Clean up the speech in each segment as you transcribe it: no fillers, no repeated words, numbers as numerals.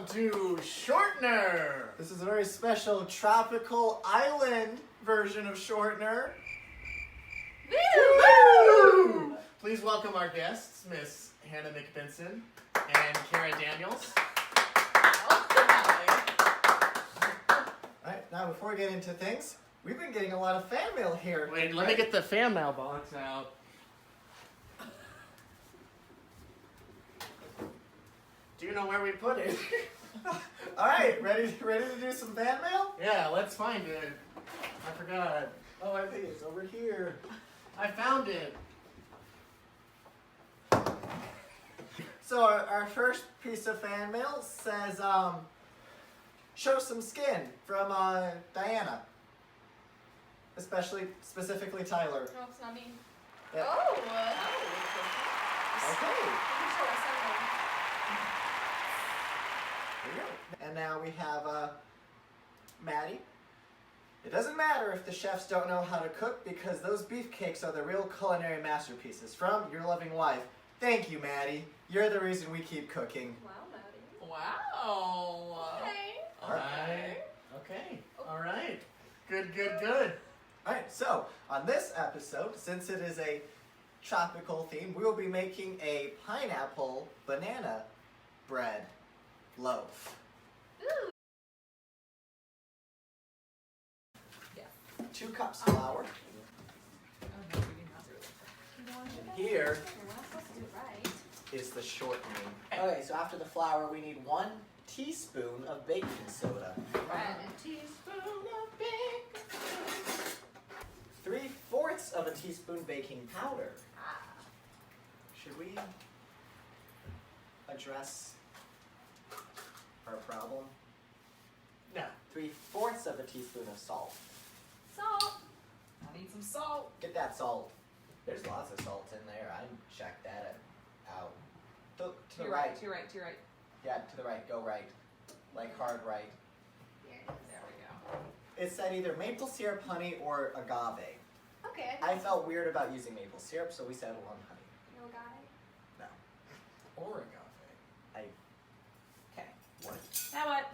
welcome to Shortner. This is a very special tropical island version of Shortner. Woo! Please welcome our guests, Miss Hannah McBenson and Kara Daniels. Alright, now before we get into things, we've been getting a lot of fan mail here. Wait, let me get the fan mail box out. Do you know where we put it? Alright, ready to do some fan mail? Yeah, let's find it. I forgot. Oh, I think it's over here. I found it. So our first piece of fan mail says, show some skin from Diana. Specifically Tyler. No, it's not me. Yep. Oh! Okay. Show us something. There you go. And now we have Maddie. It doesn't matter if the chefs don't know how to cook because those beefcakes are the real culinary masterpieces. From your loving wife. Thank you, Maddie. You're the reason we keep cooking. Wow, Maddie. Wow. Okay. Alright. Okay. Alright. Good. Alright, so on this episode, since it is a tropical theme, we will be making a pineapple banana bread loaf. Ooh. 2 cups flour. Oh, no, we did not do it. Here You're not supposed to do it right. is the shortening. Okay, so after the flour, we need 1 teaspoon of baking soda. 1 teaspoon of baking soda. 3/4 of a teaspoon baking powder. Should we address our problem? No. 3/4 of a teaspoon of salt. Salt. I need some salt. Get that salt. There's lots of salt in there. I checked that out. To the You're right. To your right. Yeah, to the right. Go right. Like hard right. Here it is. There we go. It said either maple syrup honey or agave. Okay. I felt weird about using maple syrup, so we settled on honey. No agave. No. Or agave. Okay. What? Now what?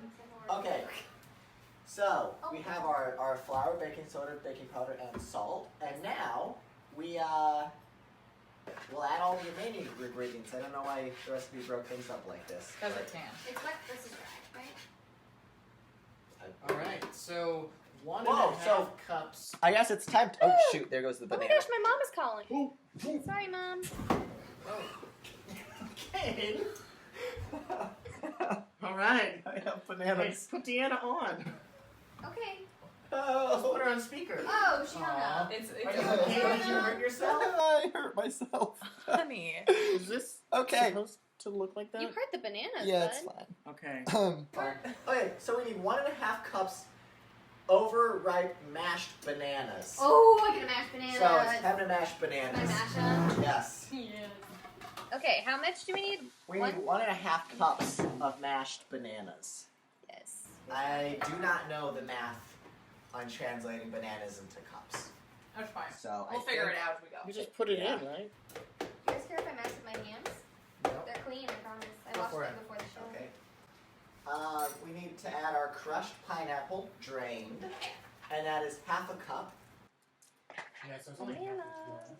Okay. So we have our flour, baking soda, baking powder, and salt. And now we'll add all the remaining ingredients. I don't know why the recipe broke things up like this. Because it can. It's wet. This is dry, right? Alright, so 1 Whoa, and a half so- cups. I guess it's time to. Oh shoot! There goes the Oh my banana. gosh, my mom is calling. Sorry, Mom. Okay. Alright. I have Hey, bananas. put Deanna on. Okay. Let's put Oh. her on speaker. Oh, she hung Aw. up. It's Are you okay. okay? Did you hurt yourself? I hurt myself. Honey. Is this Okay. supposed to look like that? You hurt the bananas, Yeah, it's bud. fine. Okay. Okay, so we need 1.5 cups overripe mashed bananas. Oh, I get a mashed banana. So it's time to mash Can I bananas. mash them? Yes. Yes. Okay, how much do we need? We need 1.5 cups of mashed bananas. Yes. I do not know the math on translating bananas into cups. That's fine. So We'll figure it out as we go. You just put it Yeah. in, right? Do you guys care if I mash with my hands? Nope. They're clean, I promise. I Go washed for them it. before the show. Okay. We need to add our crushed pineapple, drained, and that is 1/2 cup. Yeah, so it's only half Bananas.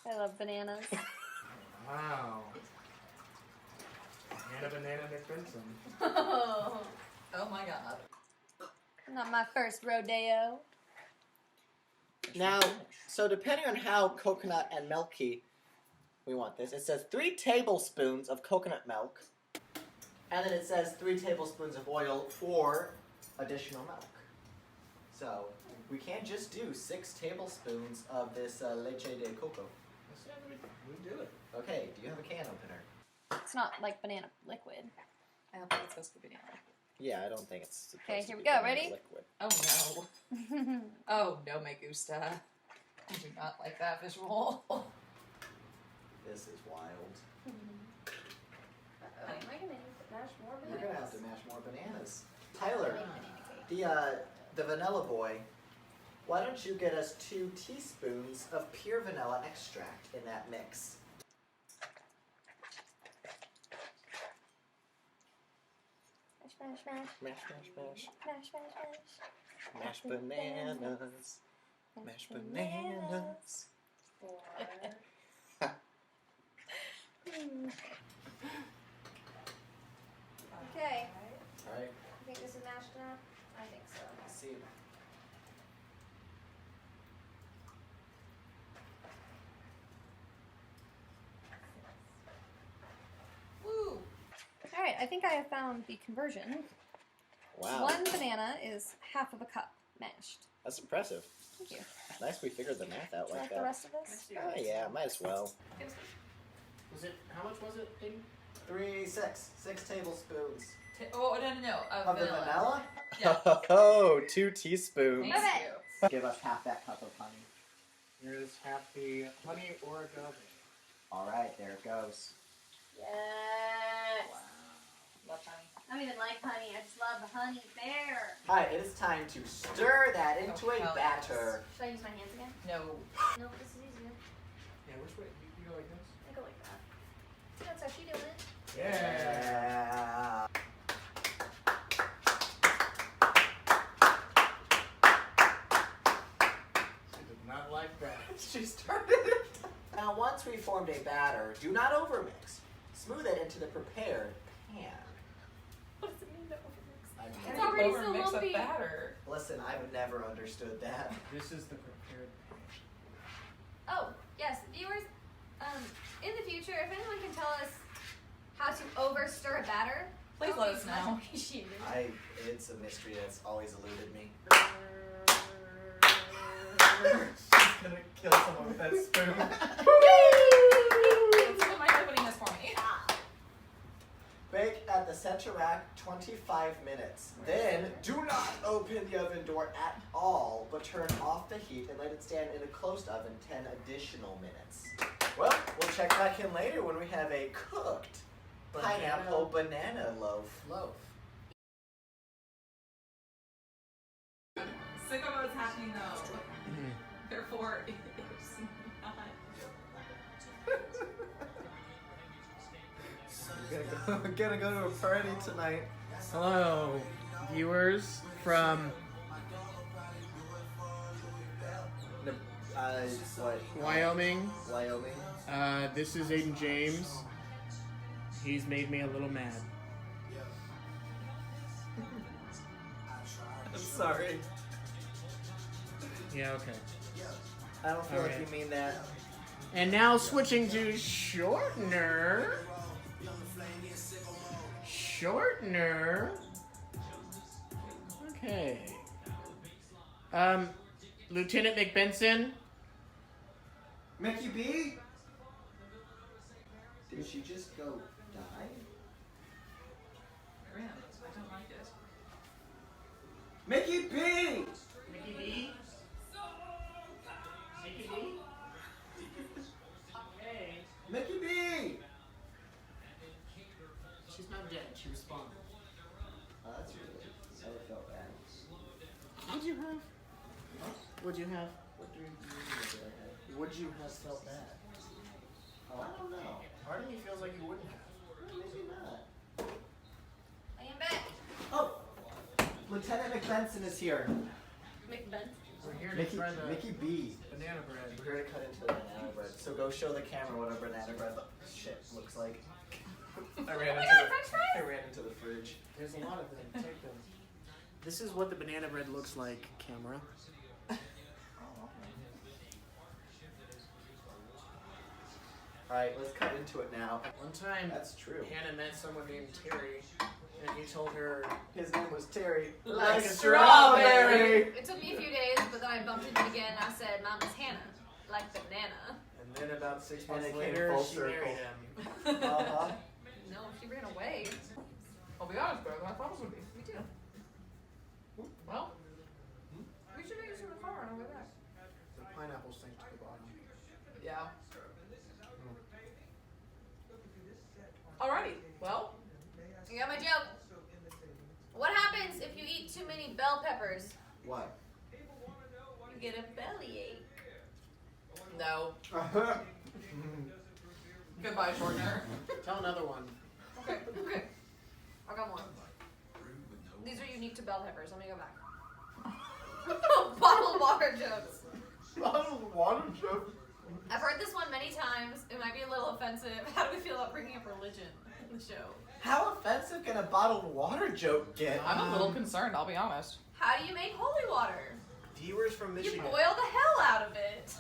I love bananas. Wow. Banana McBenson. Oh, Oh my god. not my first rodeo. Now, so depending on how coconut and milky we want this, it says 3 tablespoons of coconut milk, and then it says 3 tablespoons of oil or additional milk. So we can't just do 6 tablespoons of this leche de coco. Let's see, we do it. Okay, do you have a can opener? It's not like banana liquid. I don't think it's supposed to be banana. Yeah, I don't think it's supposed Okay, to here we be go. banana Ready? liquid. Oh no. Oh no, me gusta. I do not like that visual. This is wild. Am I gonna need to mash more You're bananas? gonna have to mash more bananas. Tyler, Banana cake. the vanilla boy Why don't you get us 2 teaspoons of pure vanilla extract in that mix? Smash, smash, Mash, mash, mash. smash, smash, smash. Mash bananas. Mash bananas. Okay. Alright, You think this is mashed enough? I think so. let's see. Woo! Alright, I think I have found the conversion. Wow. 1 banana is half of a cup mashed. That's impressive. Thank you. Nice we figured the math out Is like that the that. rest of this? Oh yeah, might as well. Was it? How much was it? Aiden? 6 tablespoons. Oh, no. Of the vanilla? Yeah. Oh, 2 teaspoons. Thank Okay. you. Give us half that cup of honey. Here's half the honey or agave. Alright, there it goes. Yes. Love honey. I don't even like honey. I just love the honey there. Alright, it is time to stir that into a hell batter. Should I use my hands again? No. No, this is easier. Yeah, which way? You go like this? I go like that. See, that's how she doing it. Yeah. She did not like that. She started it. Now, once we formed a batter, do not overmix. Smooth it into the prepared pan. What does it mean to overmix? I've It's never- already so Overmix lumpy. a batter. Listen, I've never understood that. This is the prepared. Oh, yes, viewers. In the future, if anyone can tell us how to over stir a batter, Please that let would us be know. much appreciated. It's a mystery that's always eluded me. She's gonna kill someone with that spoon. Someone might be opening this for me. Bake at the center rack 25 minutes. Then, do not open the oven door at all, but turn off the heat and let it stand in a closed oven 10 additional minutes. Well, we'll check back in later when we have a cooked pineapple banana loaf. Sick of what's happening though. Therefore, it's not. We're gonna go to a party tonight. Hello, viewers from What? Wyoming. Wyoming. This is Aiden James. He's made me a little mad. I'm sorry. Yeah, okay. I don't feel like Alright. you mean that. And now switching to Shortner. Shortner. Okay. Lieutenant McBenson. Mickey B? Did she just go die? Grim. I don't like it. Mickey B! Mickey B. Mickey B. Hey. Mickey B! She's not dead. She responded. Oh, that's really. I would felt bad. Would you have? Would you have? What do you mean? Would you have felt bad? Oh, I don't know. Part of me feels like you wouldn't have. Maybe not. I am back. Oh! Lieutenant McBenson is here. McBent. We're here to Mickey, try the Mickey B. banana bread. We're here to cut into the banana bread. So go show the camera what a banana bread looks like. I ran my into God, the French fries? I ran into the fridge. There's a lot of them. Take them. This is what the banana bread looks like, camera. Alright, let's cut into it now. One time, That's true. Hannah met someone named Terry, and he told her, His name was Terry. Like a strawberry. It took me a few days, but then I bumped into him again and I said, Mom is Hannah. Like the banana. and then about 6 And months it came later, full she circle. married him. Uh-huh. No, she ran away. I'll be honest, better than I thought it would be. Me too. Well, We should make this in the car on our way back. The pineapple sank to the bottom. yeah. Alrighty. Well, You got my joke. What happens if you eat too many bell peppers? What? You get a bellyache. No. Goodbye, Shortner. Tell another one. Okay, okay. I got more. These are unique to bell peppers. Let me go back. Bottled water jokes. Bottled water joke. I've heard this one many times. It might be a little offensive. How do we feel about bringing up religion in the show? How offensive can a bottled water joke get? I'm a little concerned, I'll be honest. How do you make holy water? Viewers from Michigan. You boil the hell out of it.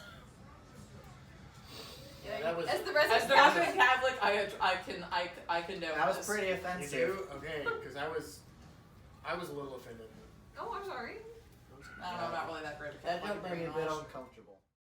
Yeah, that was. As the resident As the Catholic, resident Catholic, I condone That was this. pretty You offensive. do? Okay, because I was a little offended. oh, I'm sorry. I don't know, I'm not really that great. That joke made me a bit uncomfortable.